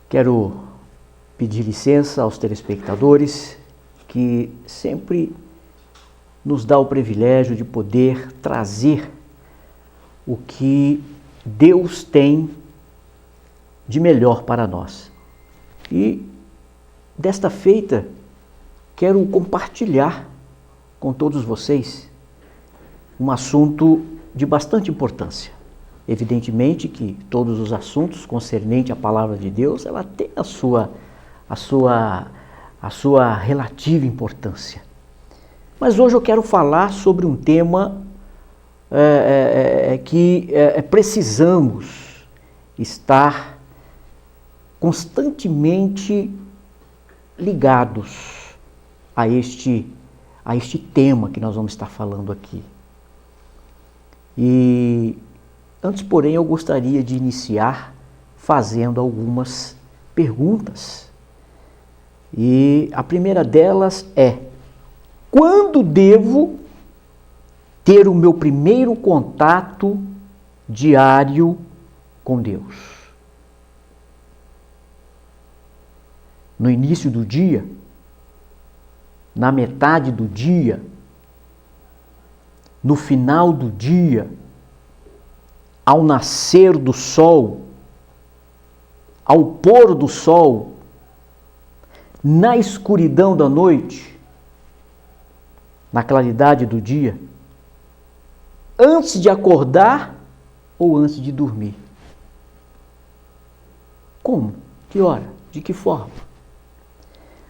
Quero pedir licença aos telespectadores que sempre nos dá o privilégio de poder trazer o que Deus tem de melhor para nós. E desta feita, quero compartilhar com todos vocês um assunto de bastante importância. Evidentemente que todos os assuntos concernentes à palavra de Deus, ela tem a sua relativa importância. Mas hoje eu quero falar sobre um tema que precisamos estar constantemente ligados a este tema que nós vamos estar falando aqui. E antes, porém, eu gostaria de iniciar fazendo algumas perguntas. E a primeira delas é: quando devo ter o meu primeiro contato diário com Deus? No início do dia? Na metade do dia? No final do dia? Ao nascer do sol? Ao pôr do sol? Na escuridão da noite? Na claridade do dia? Antes de acordar ou antes de dormir? Como? Que hora? De que forma?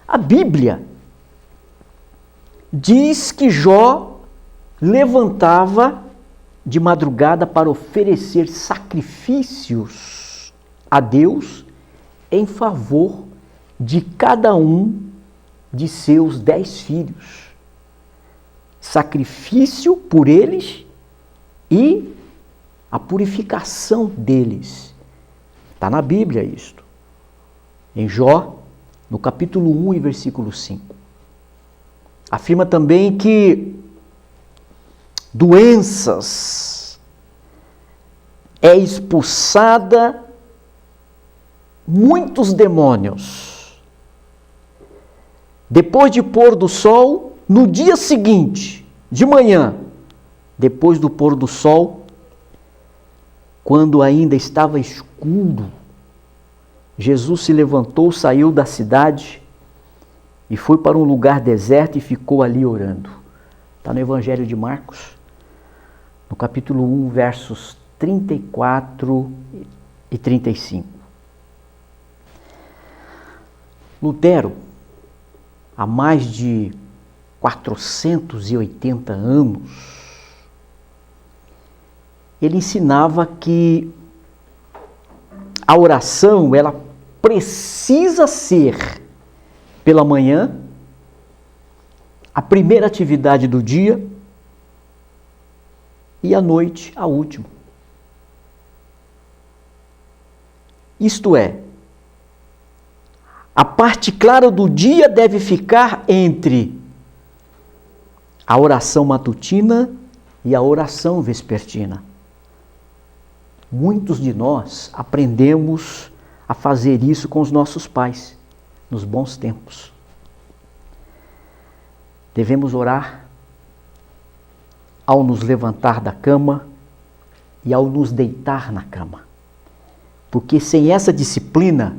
A Bíblia diz que Jó levantava de madrugada para oferecer sacrifícios a Deus em favor de cada um de seus 10 filhos. Sacrifício por eles e a purificação deles. Está na Bíblia isto. Em Jó, no capítulo 1 e versículo 5. Afirma também que doenças é expulsada muitos demônios. Depois de pôr do sol, no dia seguinte, de manhã, depois do pôr do sol, quando ainda estava escuro, Jesus se levantou, saiu da cidade e foi para um lugar deserto e ficou ali orando. Está no Evangelho de Marcos, no capítulo 1, versos 34 e 35. Lutero, há mais de 480 anos, ele ensinava que a oração, ela precisa ser pela manhã, a primeira atividade do dia, e à noite, a última. Isto é, a parte clara do dia deve ficar entre a oração matutina e a oração vespertina. Muitos de nós aprendemos a fazer isso com os nossos pais, nos bons tempos. Devemos orar ao nos levantar da cama e ao nos deitar na cama. Porque sem essa disciplina,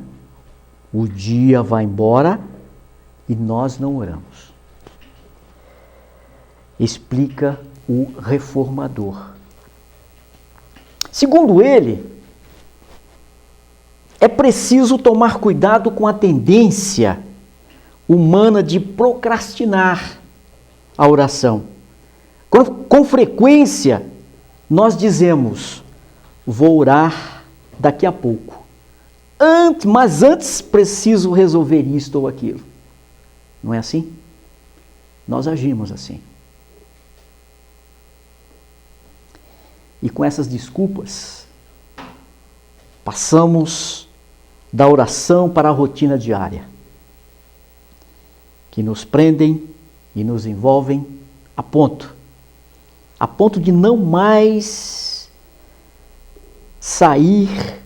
o dia vai embora e nós não oramos. Explica o Reformador. Segundo ele, é preciso tomar cuidado com a tendência humana de procrastinar a oração. Com frequência, nós dizemos: vou orar daqui a pouco. Mas antes preciso resolver isto ou aquilo. Não é assim? Nós agimos assim. E com essas desculpas, passamos da oração para a rotina diária, que nos prendem e nos envolvem a ponto de não mais sair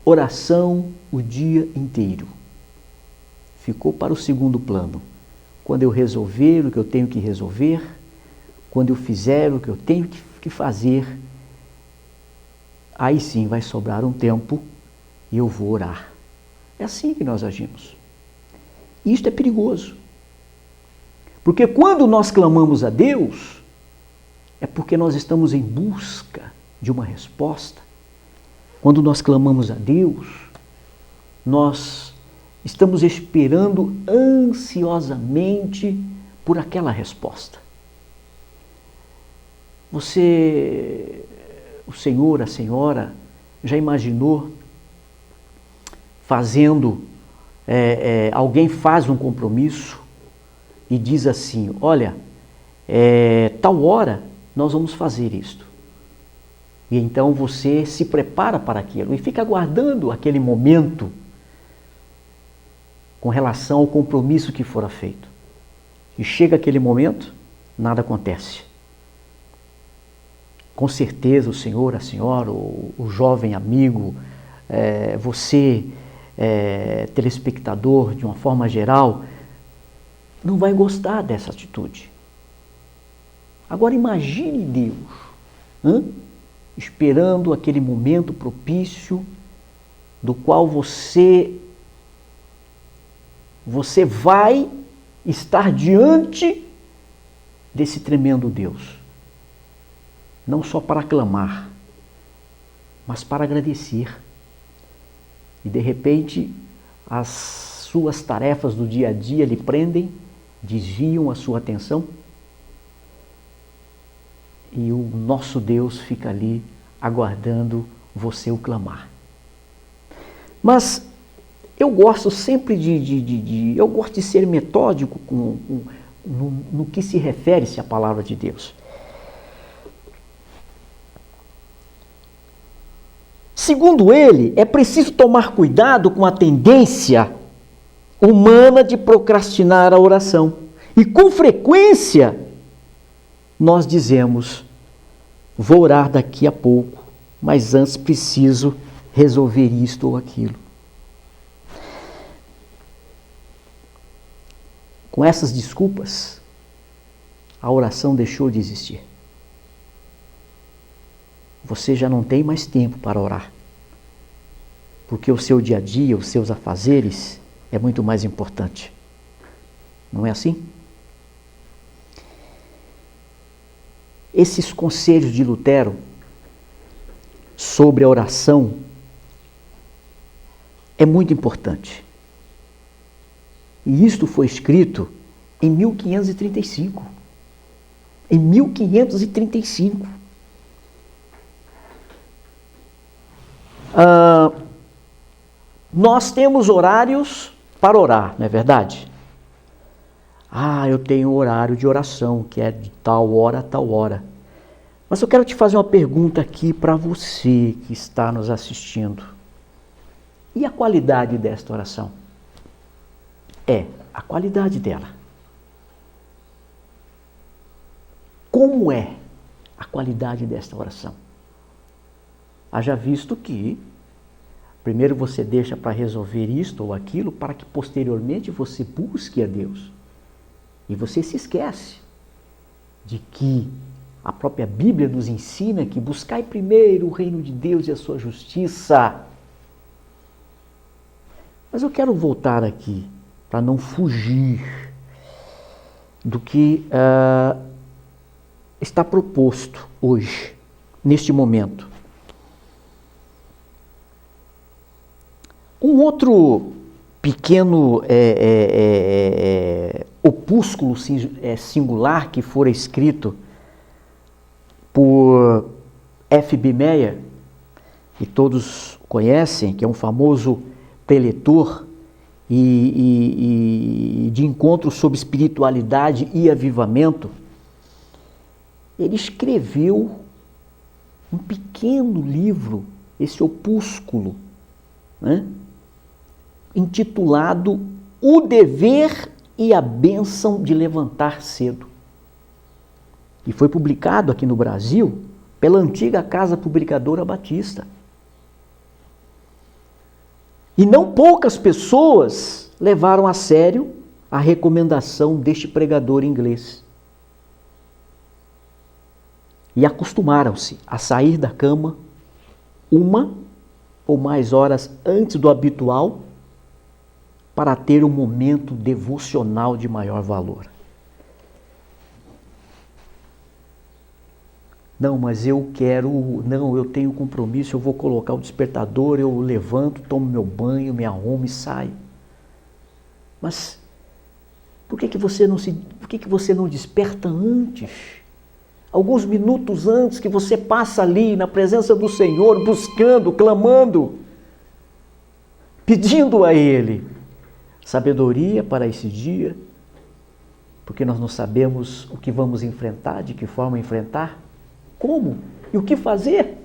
oração o dia inteiro. Ficou para o segundo plano. Quando eu resolver o que eu tenho que resolver, quando eu fizer o que eu tenho que fazer, aí sim vai sobrar um tempo e eu vou orar. É assim que nós agimos. E isto é perigoso. Porque quando nós clamamos a Deus, é porque nós estamos em busca de uma resposta. Quando nós clamamos a Deus, nós estamos esperando ansiosamente por aquela resposta. Você, o senhor, a senhora, já imaginou fazendo, alguém faz um compromisso e diz assim, olha, tal hora nós vamos fazer isto. E então você se prepara para aquilo e fica aguardando aquele momento com relação ao compromisso que fora feito. E chega aquele momento, nada acontece. Com certeza o senhor, a senhora, o jovem amigo, você, telespectador, de uma forma geral, não vai gostar dessa atitude. Agora imagine Deus, esperando aquele momento propício do qual você vai estar diante desse tremendo Deus. Não só para clamar, mas para agradecer. E de repente, as suas tarefas do dia a dia lhe prendem, desviam a sua atenção. E o nosso Deus fica ali aguardando você o clamar. Mas eu gosto sempre eu gosto de ser metódico no que se refere-se à palavra de Deus. Segundo ele, é preciso tomar cuidado com a tendência humana de procrastinar a oração. E com frequência, nós dizemos, vou orar daqui a pouco, mas antes preciso resolver isto ou aquilo. Com essas desculpas, a oração deixou de existir. Você já não tem mais tempo para orar, porque o seu dia a dia, os seus afazeres, é muito mais importante. Não é assim? Esses conselhos de Lutero sobre a oração é muito importante. E isto foi escrito em 1535. Em 1535. Nós temos horários para orar, não é verdade? Eu tenho horário de oração, que é de tal hora a tal hora. Mas eu quero te fazer uma pergunta aqui para você que está nos assistindo. E a qualidade desta oração? A qualidade dela. Como é a qualidade desta oração? Haja visto que primeiro você deixa para resolver isto ou aquilo, para que posteriormente você busque a Deus. E você se esquece de que a própria Bíblia nos ensina que buscai primeiro o reino de Deus e a sua justiça. Mas eu quero voltar aqui, para não fugir do que está proposto hoje, neste momento. Um outro pequeno opúsculo singular que fora escrito por F.B. Meyer, que todos conhecem, que é um famoso preletor e de encontro sobre espiritualidade e avivamento, ele escreveu um pequeno livro, esse opúsculo, né? Intitulado O Dever e a Bênção de Levantar Cedo. E foi publicado aqui no Brasil pela antiga Casa Publicadora Batista. E não poucas pessoas levaram a sério a recomendação deste pregador inglês. E acostumaram-se a sair da cama uma ou mais horas antes do habitual para ter um momento devocional de maior valor. Não, mas eu tenho compromisso, eu vou colocar o despertador, eu levanto, tomo meu banho, me arrumo e saio. Mas por que você não desperta antes? Alguns minutos antes que você passa ali na presença do Senhor, buscando, clamando, pedindo a Ele sabedoria para esse dia, porque nós não sabemos o que vamos enfrentar, de que forma enfrentar, como e o que fazer.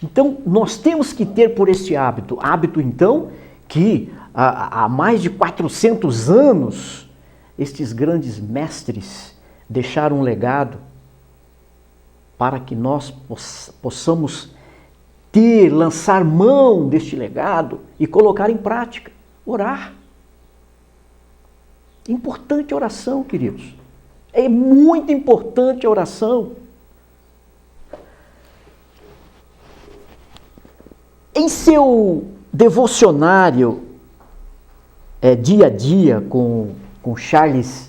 Então, nós temos que ter por este hábito então, que há mais de 400 anos, estes grandes mestres deixaram um legado para que nós possamos lançar mão deste legado e colocar em prática, orar. Importante a oração, queridos. É muito importante a oração. Em seu devocionário dia a dia com Charles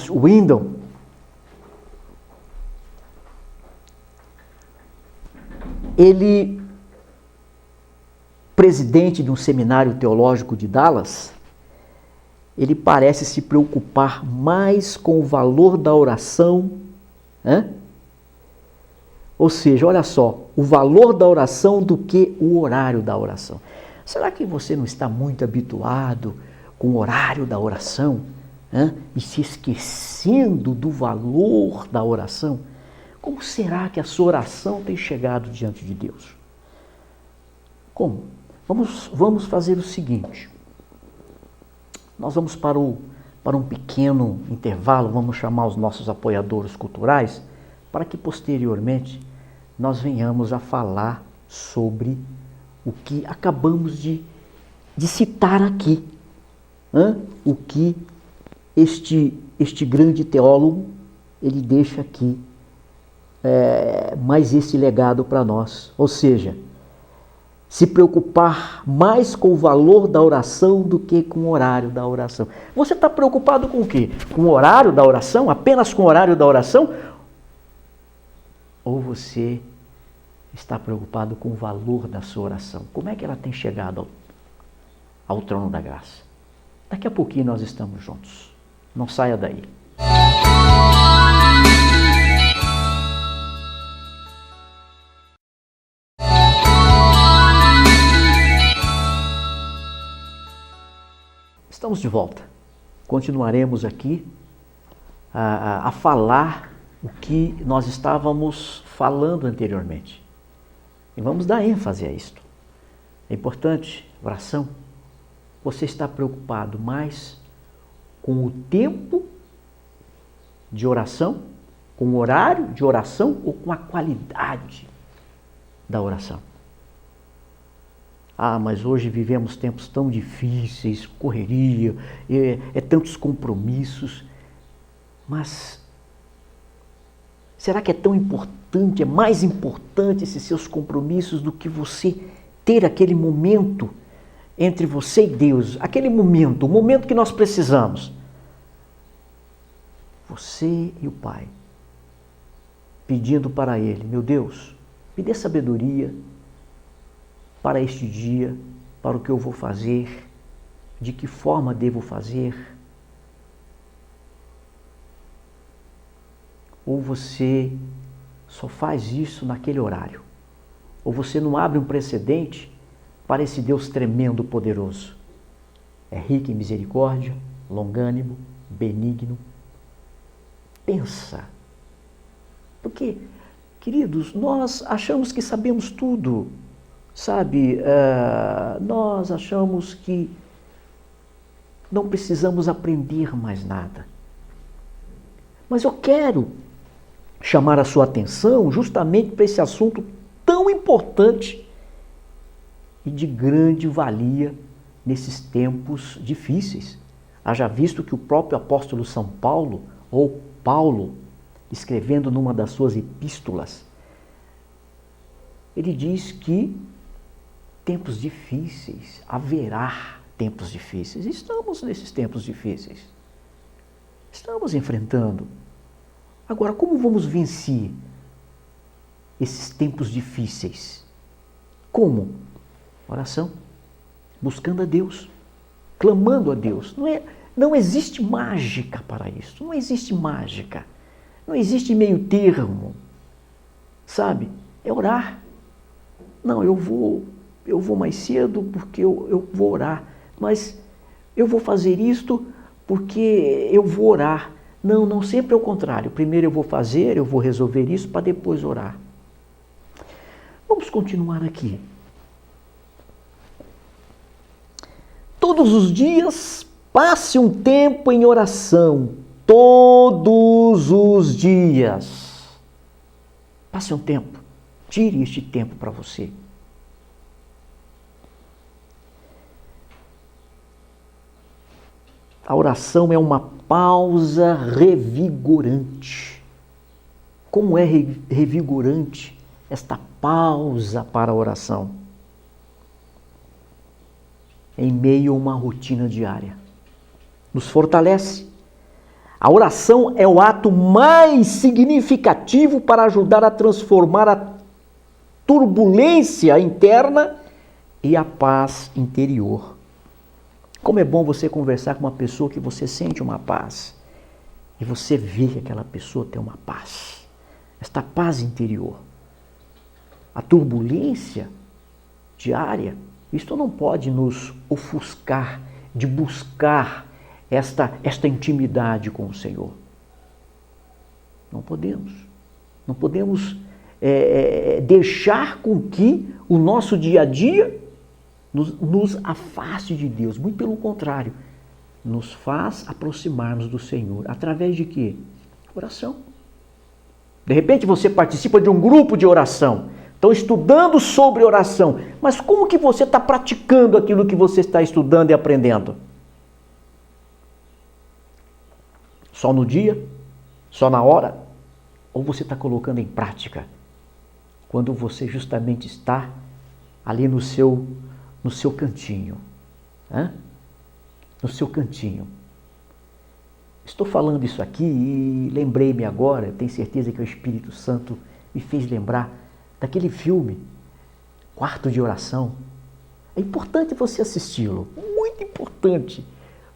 Wyndham, ele, presidente de um seminário teológico de Dallas, ele parece se preocupar mais com o valor da oração, ou seja, olha só, o valor da oração do que o horário da oração. Será que você não está muito habituado com o horário da oração e se esquecendo do valor da oração? Como será que a sua oração tem chegado diante de Deus? Como? Vamos fazer o seguinte. Nós vamos para um pequeno intervalo, vamos chamar os nossos apoiadores culturais, para que posteriormente nós venhamos a falar sobre o que acabamos de citar aqui. O que este grande teólogo, ele deixa aqui mais esse legado para nós. Ou seja, se preocupar mais com o valor da oração do que com o horário da oração. Você está preocupado com o quê? Com o horário da oração? Apenas com o horário da oração? Ou você está preocupado com o valor da sua oração? Como é que ela tem chegado ao trono da graça? Daqui a pouquinho nós estamos juntos. Não saia daí. Estamos de volta. Continuaremos aqui a falar o que nós estávamos falando anteriormente. E vamos dar ênfase a isto. É importante, oração. Você está preocupado mais com o tempo de oração, com o horário de oração ou com a qualidade da oração? Mas hoje vivemos tempos tão difíceis, correria, tantos compromissos. Mas será que é tão importante, é mais importante esses seus compromissos do que você ter aquele momento entre você e Deus? Aquele momento, o momento que nós precisamos. Você e o Pai, pedindo para Ele, meu Deus, me dê sabedoria para este dia, para o que eu vou fazer, de que forma devo fazer. Ou você só faz isso naquele horário, ou você não abre um precedente para esse Deus tremendo, poderoso. É rico em misericórdia, longânimo, benigno. Pensa. Porque, queridos, nós achamos que sabemos tudo. Sabe, nós achamos que não precisamos aprender mais nada. Mas eu quero chamar a sua atenção justamente para esse assunto tão importante e de grande valia nesses tempos difíceis. Haja visto que o próprio apóstolo São Paulo, ou Paulo, escrevendo numa das suas epístolas, ele diz que tempos difíceis, haverá tempos difíceis. Estamos nesses tempos difíceis. Estamos enfrentando. Agora, como vamos vencer esses tempos difíceis? Como? Oração, buscando a Deus, clamando a Deus. Não existe mágica para isso, não existe mágica, não existe meio termo, sabe? É orar. Não, eu vou mais cedo porque eu vou orar, mas eu vou fazer isto porque eu vou orar. Não sempre é o contrário. Primeiro eu vou fazer, eu vou resolver isso para depois orar. Vamos continuar aqui. Todos os dias passe um tempo em oração. Todos os dias. Passe um tempo. Tire este tempo para você. A oração é uma pausa revigorante. Como é revigorante esta pausa para a oração? Em meio a uma rotina diária. Nos fortalece. A oração é o ato mais significativo para ajudar a transformar a turbulência interna e a paz interior. Como é bom você conversar com uma pessoa que você sente uma paz e você vê que aquela pessoa tem uma paz, esta paz interior. A turbulência diária, isto não pode nos ofuscar de buscar esta intimidade com o Senhor. Não podemos. Não podemos deixar com que o nosso dia a dia nos afaste de Deus. Muito pelo contrário, nos faz aproximarmos do Senhor. Através de quê? Oração. De repente você participa de um grupo de oração. Estão estudando sobre oração. Mas como que você está praticando aquilo que você está estudando e aprendendo? Só no dia? Só na hora? Ou você está colocando em prática? Quando você justamente está ali no seu cantinho. No seu cantinho. Estou falando isso aqui e lembrei-me agora, tenho certeza que o Espírito Santo me fez lembrar daquele filme, Quarto de Oração. É importante você assisti-lo, muito importante,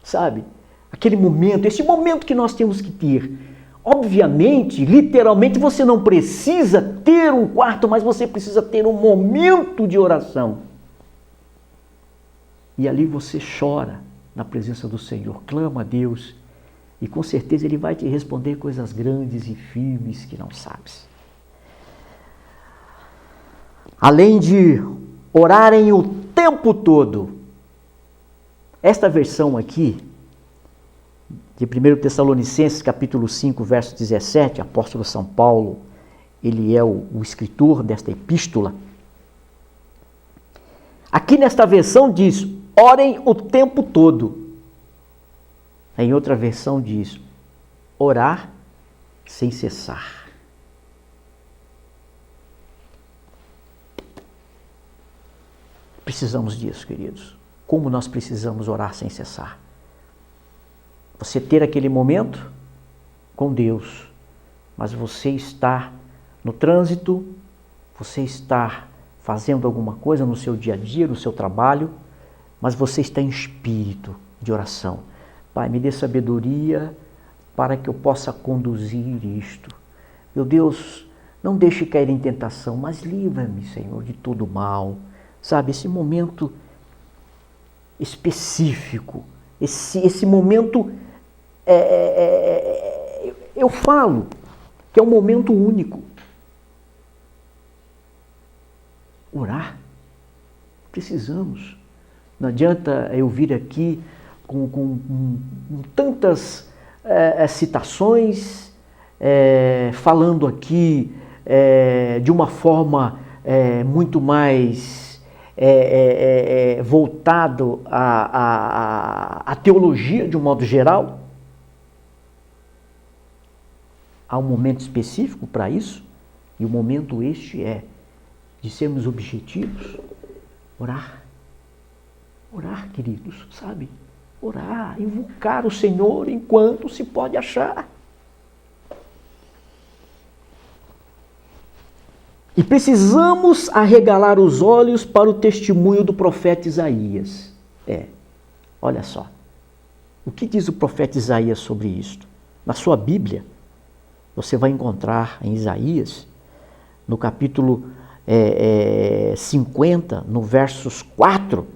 sabe? Aquele momento, esse momento que nós temos que ter. Obviamente, literalmente, você não precisa ter um quarto, mas você precisa ter um momento de oração. E ali você chora na presença do Senhor, clama a Deus, e com certeza Ele vai te responder coisas grandes e firmes que não sabes. Além de orarem o tempo todo, esta versão aqui, de 1 Tessalonicenses capítulo 5, verso 17, apóstolo São Paulo, ele é o escritor desta epístola. Aqui nesta versão diz, orem o tempo todo. Em outra versão diz, orar sem cessar. Precisamos disso, queridos. Como nós precisamos orar sem cessar. Você ter aquele momento com Deus, mas você está no trânsito, você está fazendo alguma coisa no seu dia a dia, no seu trabalho, mas você está em espírito de oração. Pai, me dê sabedoria para que eu possa conduzir isto. Meu Deus, não deixe cair em tentação, mas livra-me, Senhor, de todo mal. Sabe, esse momento específico, esse momento, eu falo que é um momento único. Orar, precisamos. Não adianta eu vir aqui com tantas citações, falando aqui de uma forma muito mais voltado à teologia de um modo geral. Há um momento específico para isso, e o momento este é de sermos objetivos, orar. Orar, queridos, sabe? Orar, invocar o Senhor enquanto se pode achar. E precisamos arregalar os olhos para o testemunho do profeta Isaías. Olha só. O que diz o profeta Isaías sobre isto? Na sua Bíblia, você vai encontrar em Isaías, no capítulo 50, no versos 4,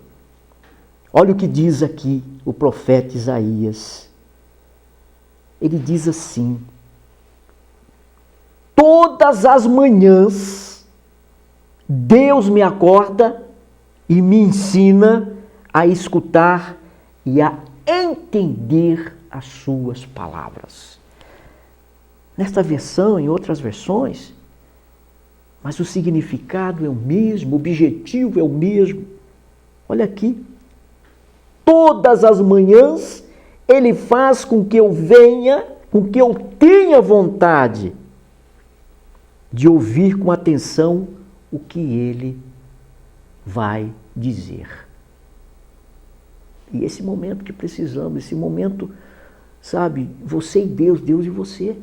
olha o que diz aqui o profeta Isaías. Ele diz assim: todas as manhãs Deus me acorda e me ensina a escutar e a entender as suas palavras. Nesta versão, em outras versões, mas o significado é o mesmo, o objetivo é o mesmo. Olha aqui. Todas as manhãs Ele faz com que eu tenha vontade de ouvir com atenção o que Ele vai dizer. E esse momento que precisamos, esse momento, sabe, você e Deus, Deus e você.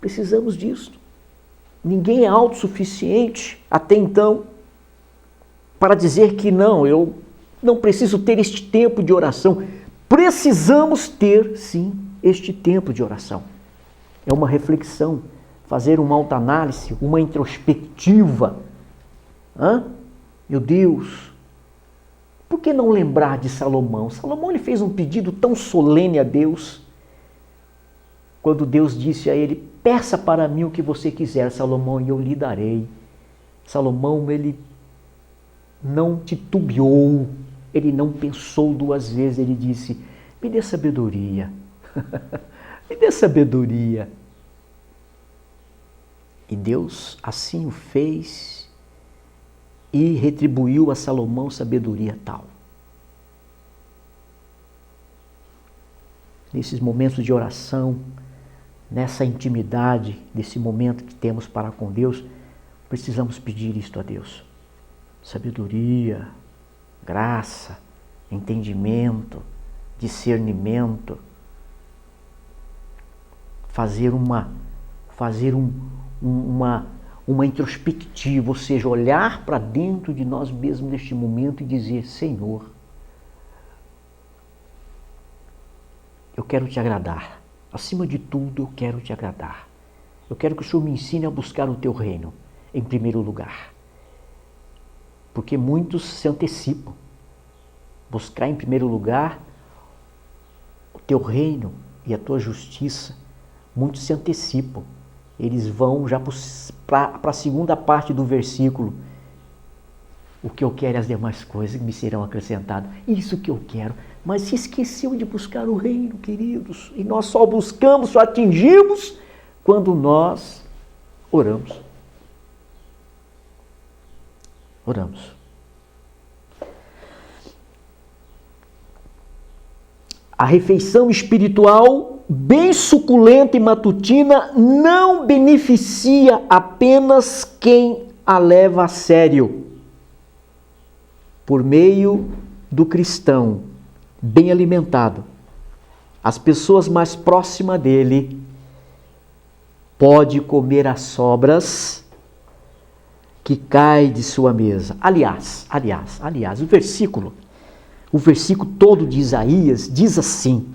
Precisamos disso. Ninguém é autossuficiente até então para dizer que não, eu não preciso ter este tempo de oração. Precisamos ter, sim, este tempo de oração. É uma reflexão, fazer uma autoanálise, uma introspectiva. Meu Deus, por que não lembrar de Salomão? Salomão ele fez um pedido tão solene a Deus, quando Deus disse a ele: peça para mim o que você quiser, Salomão, e eu lhe darei. Salomão, ele não titubeou, ele não pensou duas vezes, ele disse: me dê sabedoria, me dê sabedoria. E Deus assim o fez e retribuiu a Salomão sabedoria tal. Nesses momentos de oração, nessa intimidade, desse momento que temos para com Deus, precisamos pedir isto a Deus: sabedoria, graça, entendimento, discernimento, fazer uma introspectiva, ou seja, olhar para dentro de nós mesmos neste momento e dizer: Senhor, eu quero te agradar. Acima de tudo, eu quero te agradar. Eu quero que o Senhor me ensine a buscar o teu reino em primeiro lugar. Porque muitos se antecipam. Buscar em primeiro lugar o teu reino e a tua justiça. Muitos se antecipam. Eles vão já para a segunda parte do versículo. O que eu quero e as demais coisas me serão acrescentadas. Isso que eu quero. Mas se esqueceu de buscar o reino, queridos. E nós só buscamos, só atingimos quando nós oramos. Oramos. A refeição espiritual, bem suculenta e matutina, não beneficia apenas quem a leva a sério. Por meio do cristão bem alimentado, as pessoas mais próximas dele pode comer as sobras que caem de sua mesa. Aliás, o versículo todo de Isaías diz assim: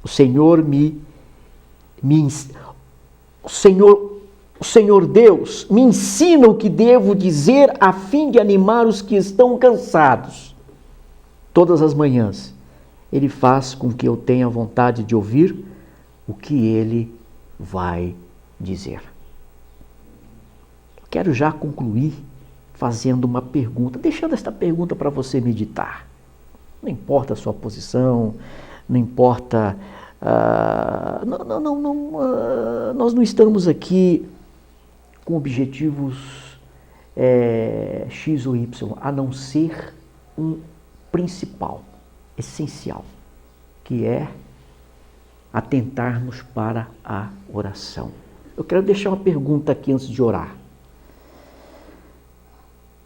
o Senhor Deus me ensina o que devo dizer a fim de animar os que estão cansados. Todas as manhãs Ele faz com que eu tenha vontade de ouvir o que Ele vai dizer. Quero já concluir fazendo uma pergunta, deixando esta pergunta para você meditar. Não importa a sua posição, não importa... nós não estamos aqui com objetivos X ou Y, a não ser um principal, essencial, que é atentarmos para a oração. Eu quero deixar uma pergunta aqui antes de orar.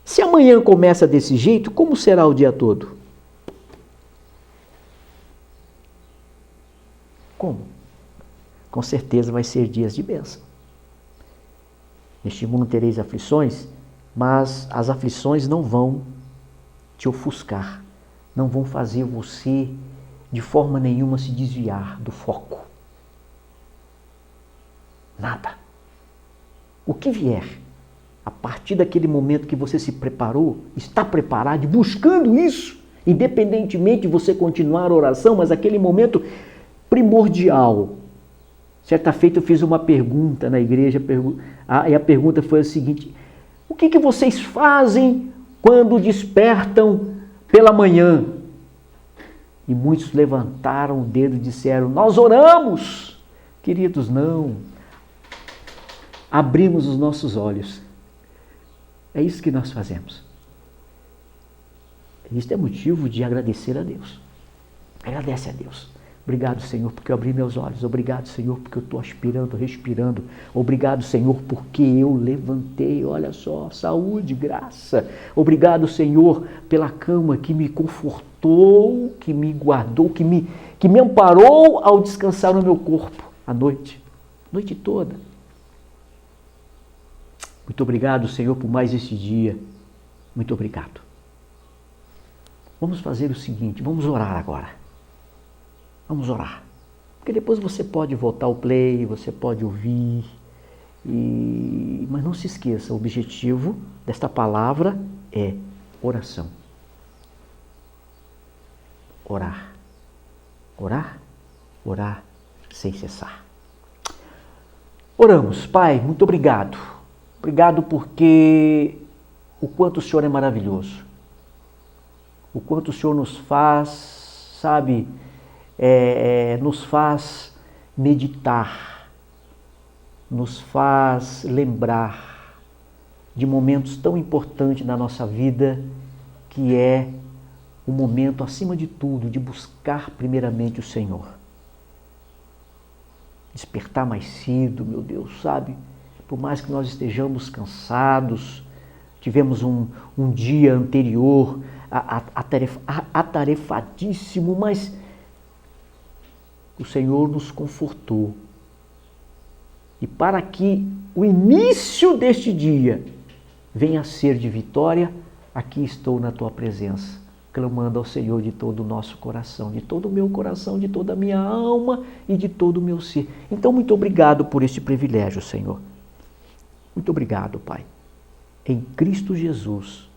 Se amanhã começa desse jeito, como será o dia todo? Como? Com certeza vai ser dias de bênção. Neste mundo tereis aflições, mas as aflições não vão te ofuscar, não vão fazer você de forma nenhuma se desviar do foco. Nada. O que vier, a partir daquele momento que você se preparou, está preparado e buscando isso, independentemente de você continuar a oração, mas aquele momento primordial. Certa feita eu fiz uma pergunta na igreja, e a pergunta foi a seguinte: o que vocês fazem quando despertam pela manhã? E muitos levantaram o dedo e disseram: nós oramos. Queridos, não. Abrimos os nossos olhos. É isso que nós fazemos. Isso é motivo de agradecer a Deus. Agradece a Deus. Obrigado, Senhor, porque eu abri meus olhos. Obrigado, Senhor, porque eu estou aspirando, respirando. Obrigado, Senhor, porque eu levantei. Olha só, saúde, graça. Obrigado, Senhor, pela cama que me confortou, que me guardou, que me amparou ao descansar no meu corpo à noite. Noite toda. Muito obrigado, Senhor, por mais esse dia. Muito obrigado. Vamos fazer o seguinte, vamos orar agora. Vamos orar. Porque depois você pode voltar ao play, você pode ouvir. Mas não se esqueça, o objetivo desta palavra é oração. Orar. Orar. Orar sem cessar. Oramos. Pai, muito obrigado. Obrigado porque o quanto o Senhor é maravilhoso. O quanto o Senhor nos faz, sabe, nos faz meditar, nos faz lembrar de momentos tão importantes na nossa vida, que é o momento, acima de tudo, de buscar primeiramente o Senhor. Despertar mais cedo, meu Deus, sabe? Por mais que nós estejamos cansados, tivemos um dia anterior atarefadíssimo, mas o Senhor nos confortou. E para que o início deste dia venha a ser de vitória, aqui estou na tua presença, clamando ao Senhor de todo o nosso coração, de todo o meu coração, de toda a minha alma e de todo o meu ser. Então, muito obrigado por este privilégio, Senhor. Muito obrigado, Pai. Em Cristo Jesus,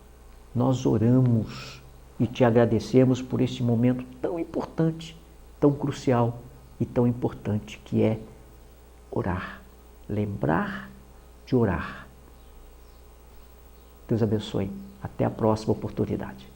nós oramos e te agradecemos por este momento tão importante, tão crucial e tão importante, que é orar. Lembrar de orar. Deus abençoe. Até a próxima oportunidade.